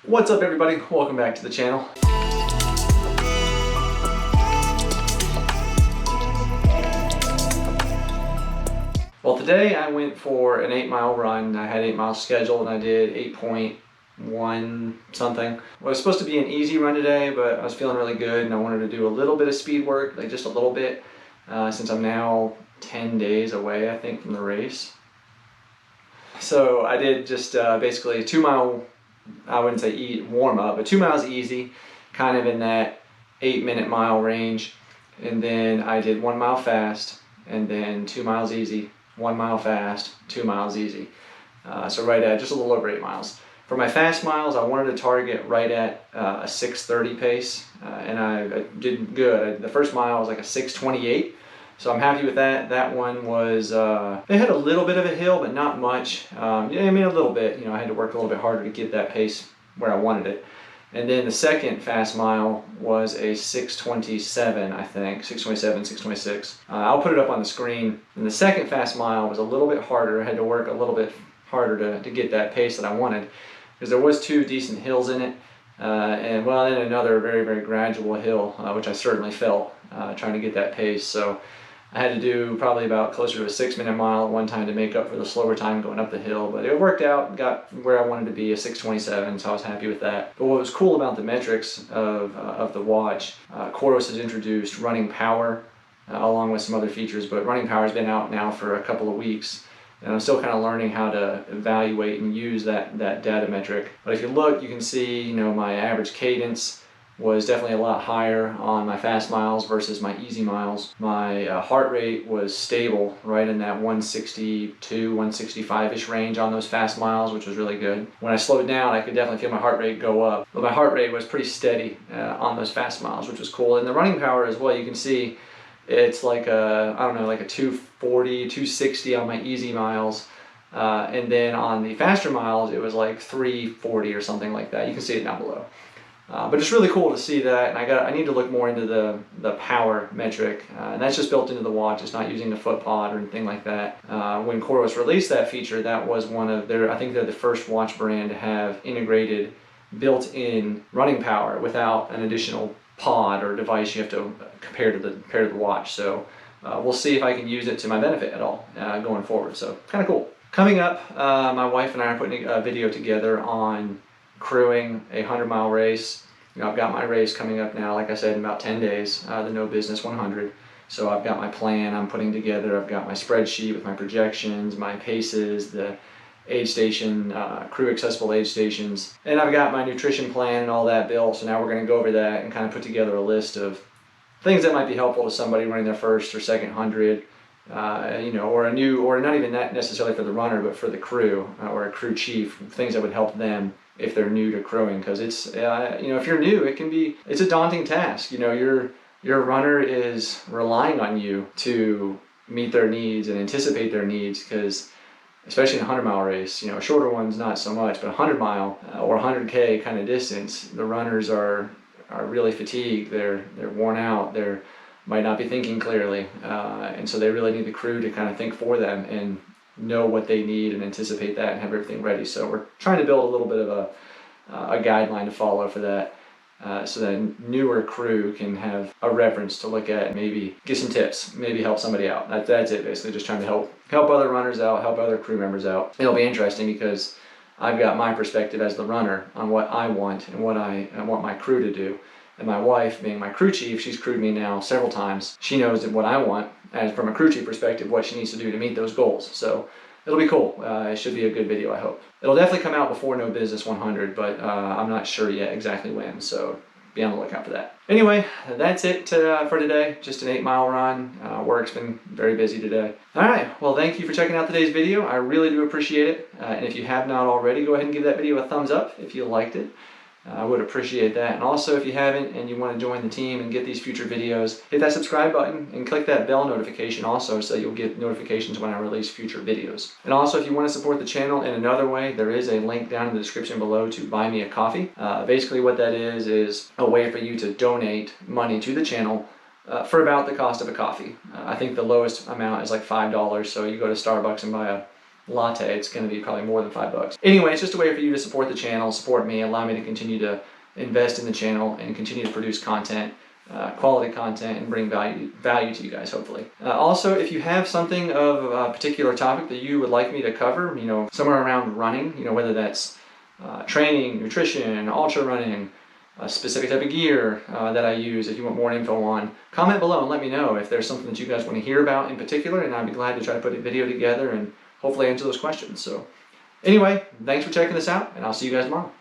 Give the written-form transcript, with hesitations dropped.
What's up everybody? Welcome back to the channel. Well, today I went for an 8-mile run. I had 8 miles scheduled and I did 8.1 something. Well, it was supposed to be an easy run today, but I was feeling really good and I wanted to do a little bit of speed work, like just a little bit, since I'm now 10 days away, I think, from the race. So I did just basically a 2-mile, I wouldn't say warm up, but 2 miles easy, kind of in that 8-minute mile range. And then I did 1 mile fast, and then 2 miles easy, 1 mile fast, 2 miles easy. So right at just a little over 8 miles. For my fast miles, I wanted to target right at a 6:30 pace, and I did good. The first mile was like a 6:28. So I'm happy with that. That one was, it had a little bit of a hill, but not much. Yeah, I mean a little bit. You know, I had to work a little bit harder to get that pace where I wanted it. And then the second fast mile was a 6:27, I think, 6:27, 6:26. I'll put it up on the screen. And the second fast mile was a little bit harder. I had to work a little bit harder to get that pace that I wanted, because there was 2 decent hills in it. And well, then another very, very gradual hill, which I certainly felt trying to get that pace. So I had to do probably about closer to a 6-minute mile at one time to make up for the slower time going up the hill, but it worked out, got where I wanted to be, a 6:27, so I was happy with that. But what was cool about the metrics of the watch, Coros has introduced running power along with some other features, but running power has been out now for a couple of weeks, and I'm still kind of learning how to evaluate and use that data metric. But if you look, you can see, you know, my average cadence was definitely a lot higher on my fast miles versus my easy miles. My heart rate was stable right in that 162, 165-ish range on those fast miles, which was really good. When I slowed down, I could definitely feel my heart rate go up, but my heart rate was pretty steady on those fast miles, which was cool. And the running power as well, you can see it's like a, I don't know, like a 240, 260 on my easy miles. And then on the faster miles, it was like 340 or something like that. You can see it down below. But it's really cool to see that, and I need to look more into the power metric, and that's just built into the watch. It's not using the foot pod or anything like that. When Coros released that feature, that was one of their, I think they're the first watch brand to have integrated built-in running power without an additional pod or device you have to compare to the watch. So we'll see if I can use it to my benefit at all going forward. So kind of cool. Coming up, my wife and I are putting a video together on crewing a 100-mile race. You know, I've got my race coming up now, like I said, in about 10 days, the No Business 100. So I've got my plan I'm putting together. I've got my spreadsheet with my projections, my paces, the aid station, crew accessible aid stations, and I've got my nutrition plan and all that built. So now we're going to go over that and kind of put together a list of things that might be helpful to somebody running their first or second 100, you know, or a new, or not even that necessarily for the runner, but for the crew or a crew chief, things that would help them if they're new to crewing. Because it's, you know, if you're new, it's a daunting task. You know, your runner is relying on you to meet their needs and anticipate their needs, because especially in a 100-mile race, you know, a shorter one's not so much, but a 100-mile or 100K kind of distance, the runners are really fatigued. They're worn out. They might not be thinking clearly, and so they really need the crew to kind of think for them and know what they need and anticipate that and have everything ready. So we're trying to build a little bit of a guideline to follow for that, so that newer crew can have a reference to look at and maybe get some tips, maybe help somebody out. That's it, basically, just trying to help other runners out, help other crew members out. It'll be interesting because I've got my perspective as the runner on what I want and what I want my crew to do. And my wife, being my crew chief, she's crewed me now several times. She knows what I want, as from a crew chief perspective, what she needs to do to meet those goals. So it'll be cool. It should be a good video, I hope. It'll definitely come out before No Business 100, but I'm not sure yet exactly when, so be on the lookout for that. Anyway, that's it for today. Just an 8-mile run. Work's been very busy today. All right, well, thank you for checking out today's video. I really do appreciate it. And if you have not already, go ahead and give that video a thumbs up if you liked it. I would appreciate that. And also, if you haven't and you want to join the team and get these future videos, hit that subscribe button and click that bell notification also, so you'll get notifications when I release future videos. And also, if you want to support the channel in another way, there is a link down in the description below to buy me a coffee. Basically what that is a way for you to donate money to the channel for about the cost of a coffee. I think the lowest amount is like $5, so you go to Starbucks and buy latte, it's going to be probably more than $5. Anyway, it's just a way for you to support the channel, support me, allow me to continue to invest in the channel and continue to produce content, quality content, and bring value to you guys, hopefully. Also, if you have something of a particular topic that you would like me to cover, you know, somewhere around running, you know, whether that's training, nutrition, ultra running, a specific type of gear that I use, if you want more info on, comment below and let me know if there's something that you guys want to hear about in particular, and I'd be glad to try to put a video together and hopefully answer those questions. So anyway, thanks for checking this out, and I'll see you guys tomorrow.